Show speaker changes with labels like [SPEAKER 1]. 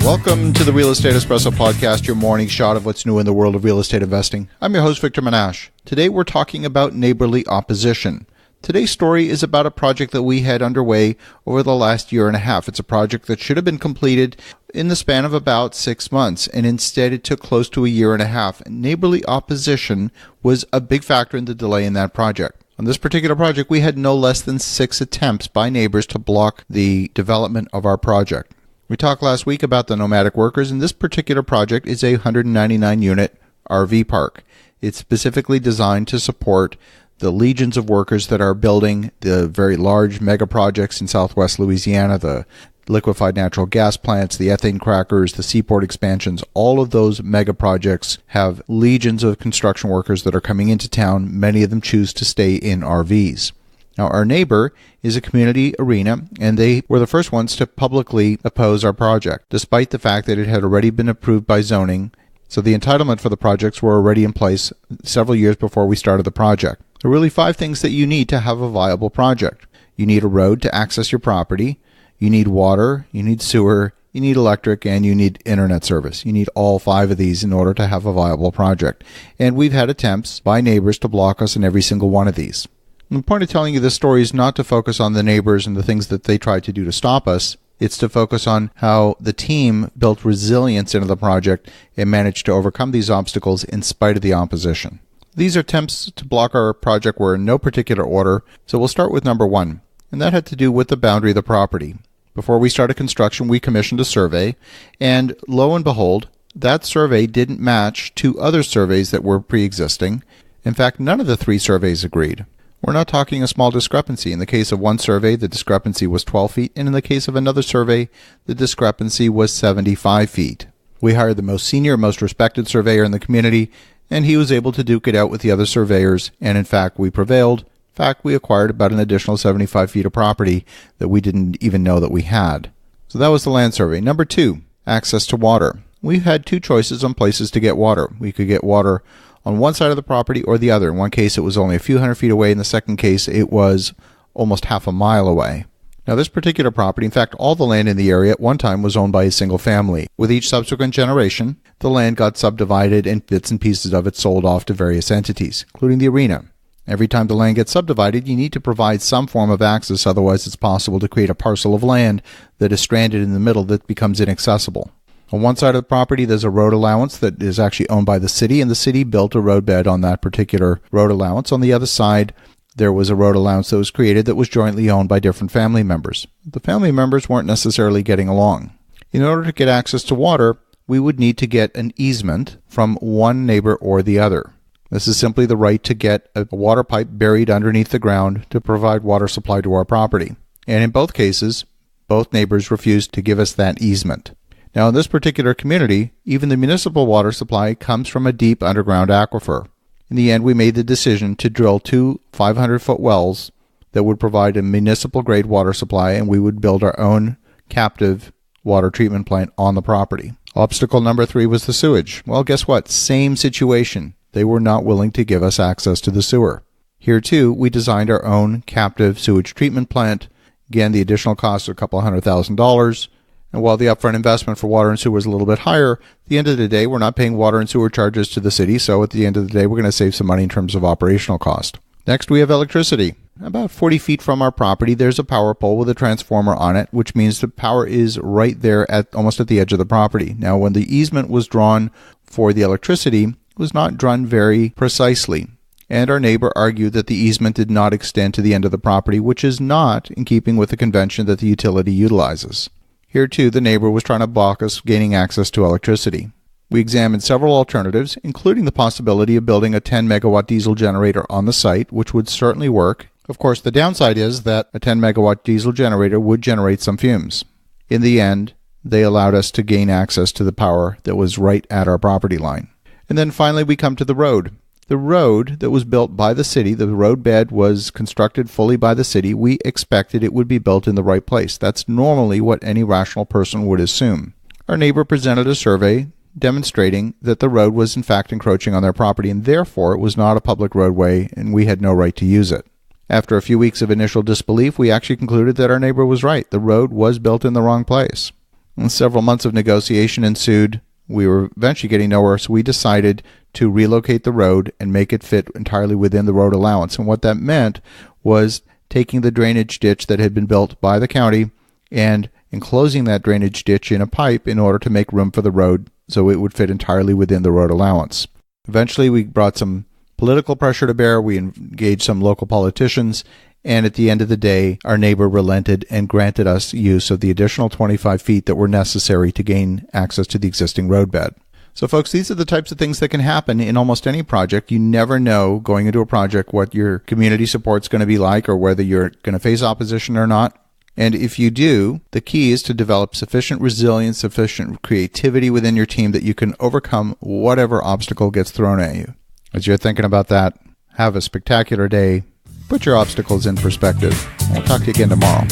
[SPEAKER 1] Welcome to the Real Estate Espresso Podcast, your morning shot of what's new in the world of real estate investing. I'm your host, Victor Menashe. Today we're talking about neighborly opposition. Today's story is about a project that we had underway over the last year and a half. It's a project that should have been completed in the span of about 6 months, and instead it took close to a year and a half. And neighborly opposition was a big factor in the delay in that project. On this particular project, we had no less than 6 attempts by neighbors to block the development of our project. We talked last week about the nomadic workers, and this particular project is a 199-unit RV park. It's specifically designed to support the legions of workers that are building the very large mega projects in southwest Louisiana, the liquefied natural gas plants, the ethane crackers, the seaport expansions. All of those mega projects have legions of construction workers that are coming into town. Many of them choose to stay in RVs. Now, our neighbor is a community arena, and they were the first ones to publicly oppose our project, despite the fact that it had already been approved by zoning. So the entitlement for the projects were already in place several years before we started the project. There are really 5 things that you need to have a viable project. You need a road to access your property. You need water, you need sewer, you need electric, and you need internet service. You need all 5 of these in order to have a viable project. And we've had attempts by neighbors to block us in every single one of these. And the point of telling you this story is not to focus on the neighbors and the things that they tried to do to stop us. It's to focus on how the team built resilience into the project and managed to overcome these obstacles in spite of the opposition. These attempts to block our project were in no particular order, so we'll start with number 1, and that had to do with the boundary of the property. Before we started construction, we commissioned a survey, and lo and behold, that survey didn't match 2 other surveys that were pre-existing. In fact, none of the 3 surveys agreed. We're not talking a small discrepancy. In the case of one survey, the discrepancy was 12 feet, and in the case of another survey, the discrepancy was 75 feet. We hired the most senior, most respected surveyor in the community, and he was able to duke it out with the other surveyors, and in fact, we prevailed. In fact, we acquired about an additional 75 feet of property that we didn't even know that we had. So that was the land survey. Number 2, access to water. We had 2 choices on places to get water. We could get water on one side of the property or the other. In one case, it was only a few hundred feet away. In the second case, it was almost half a mile away. Now, this particular property, in fact, all the land in the area at one time was owned by a single family. With each subsequent generation, the land got subdivided and bits and pieces of it sold off to various entities, including the arena. Every time the land gets subdivided, you need to provide some form of access, otherwise it's possible to create a parcel of land that is stranded in the middle that becomes inaccessible. On one side of the property, there's a road allowance that is actually owned by the city, and the city built a roadbed on that particular road allowance. On the other side, there was a road allowance that was created that was jointly owned by different family members. The family members weren't necessarily getting along. In order to get access to water, we would need to get an easement from one neighbor or the other. This is simply the right to get a water pipe buried underneath the ground to provide water supply to our property. And in both cases, both neighbors refused to give us that easement. Now, in this particular community, even the municipal water supply comes from a deep underground aquifer. In the end, we made the decision to drill 2 500-foot wells that would provide a municipal-grade water supply, and we would build our own captive water treatment plant on the property. Obstacle number 3 was the sewage. Well, guess what? Same situation. They were not willing to give us access to the sewer. Here, too, we designed our own captive sewage treatment plant. Again, the additional cost of a couple $100,000. And while the upfront investment for water and sewer is a little bit higher, at the end of the day, we're not paying water and sewer charges to the city, so at the end of the day, we're going to save some money in terms of operational cost. Next, we have electricity. About 40 feet from our property, there's a power pole with a transformer on it, which means the power is right there almost at the edge of the property. Now, when the easement was drawn for the electricity, it was not drawn very precisely. And our neighbor argued that the easement did not extend to the end of the property, which is not in keeping with the convention that the utility utilizes. Here, too, the neighbor was trying to block us gaining access to electricity. We examined several alternatives, including the possibility of building a 10-megawatt diesel generator on the site, which would certainly work. Of course, the downside is that a 10-megawatt diesel generator would generate some fumes. In the end, they allowed us to gain access to the power that was right at our property line. And then finally, we come to the road. The road that was built by the city, the roadbed was constructed fully by the city. We expected it would be built in the right place. That's normally what any rational person would assume. Our neighbor presented a survey demonstrating that the road was in fact encroaching on their property, and therefore it was not a public roadway and we had no right to use it. After a few weeks of initial disbelief, we actually concluded that our neighbor was right. The road was built in the wrong place. And several months of negotiation ensued. We were eventually getting nowhere, so we decided to relocate the road and make it fit entirely within the road allowance. And what that meant was taking the drainage ditch that had been built by the county and enclosing that drainage ditch in a pipe in order to make room for the road so it would fit entirely within the road allowance. Eventually, we brought some political pressure to bear. We engaged some local politicians, and at the end of the day, our neighbor relented and granted us use of the additional 25 feet that were necessary to gain access to the existing roadbed. So folks, these are the types of things that can happen in almost any project. You never know going into a project what your community support's going to be like or whether you're going to face opposition or not. And if you do, the key is to develop sufficient resilience, sufficient creativity within your team that you can overcome whatever obstacle gets thrown at you. As you're thinking about that, have a spectacular day. Put your obstacles in perspective. I'll talk to you again tomorrow.